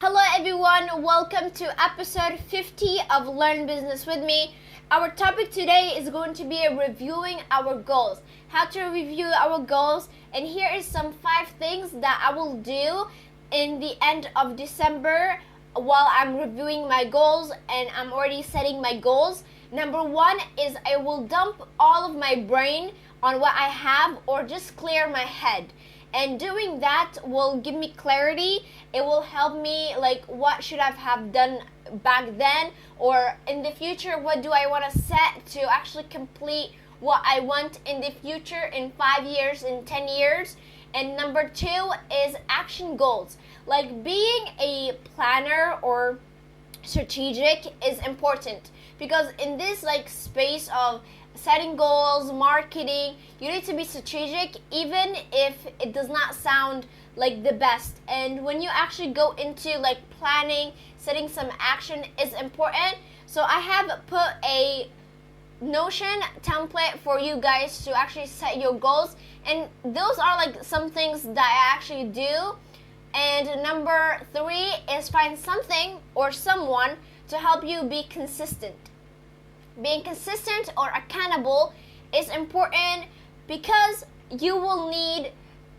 Hello everyone, welcome to episode 50 of Learn Business with me. Our topic today is going to be reviewing our goals. How to review our goals, and here is some 5 things that I will do in the end of December while I'm reviewing my goals and I'm already setting my goals. Number 1 is I will dump all of my brain on what I have or just clear my head. And doing that will give me clarity. It will help me, like, what should I have done back then, or in the future, what do I want to set to actually complete what I want in the future in 5 years, in 10 years. And number 2 is action goals. Like, being a planner or strategic is important, because in this space of setting goals, marketing, you need to be strategic even if it does not sound like the best. And when you actually go into planning, setting some action is important. So I have put a Notion template for you guys to actually set your goals, and those are some things that I actually do. And number 3 is find something or someone to help you be consistent. Being consistent or accountable is important because you will need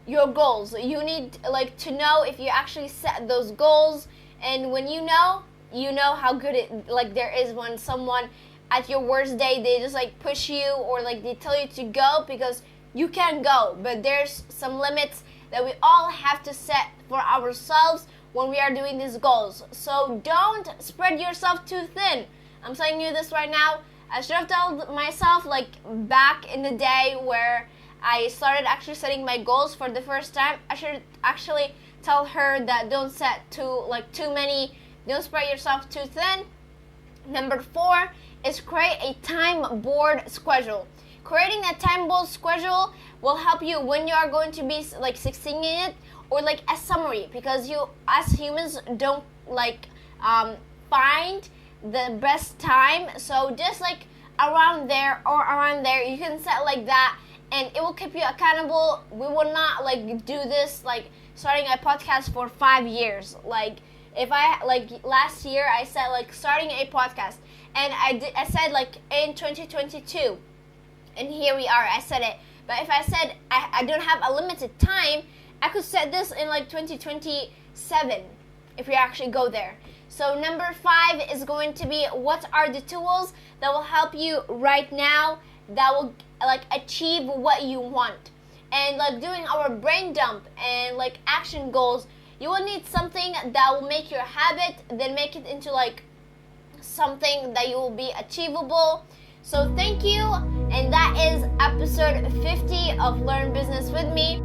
your goals. You need to know if you actually set those goals, and when you know how good it there is when someone at your worst day, they just push you, or they tell you to go, because you can go, but there's some limits that we all have to set for ourselves when we are doing these goals. So don't spread yourself too thin. I'm telling you this right now. I should have told myself back in the day where I started actually setting my goals for the first time. I should actually tell her that don't set too many, don't spread yourself too thin. Number 4 is create a time board schedule. Creating a time board schedule will help you when you are going to be succeeding in it, or a summary, because you as humans don't find the best time. So just around there you can set that, and it will keep you accountable. We will not do this starting a podcast for 5 years. If I last year I said starting a podcast, and I said in 2022, and here we are, I said it. But if I said I don't have a limited time, I could set this in 2027 if we actually go there. So number 5 is going to be, what are the tools that will help you right now that will achieve what you want. And doing our brain dump and action goals, you will need something that will make your habit, then make it into something that you will be achievable. So thank you, and that is episode 50 of Learn Business with me.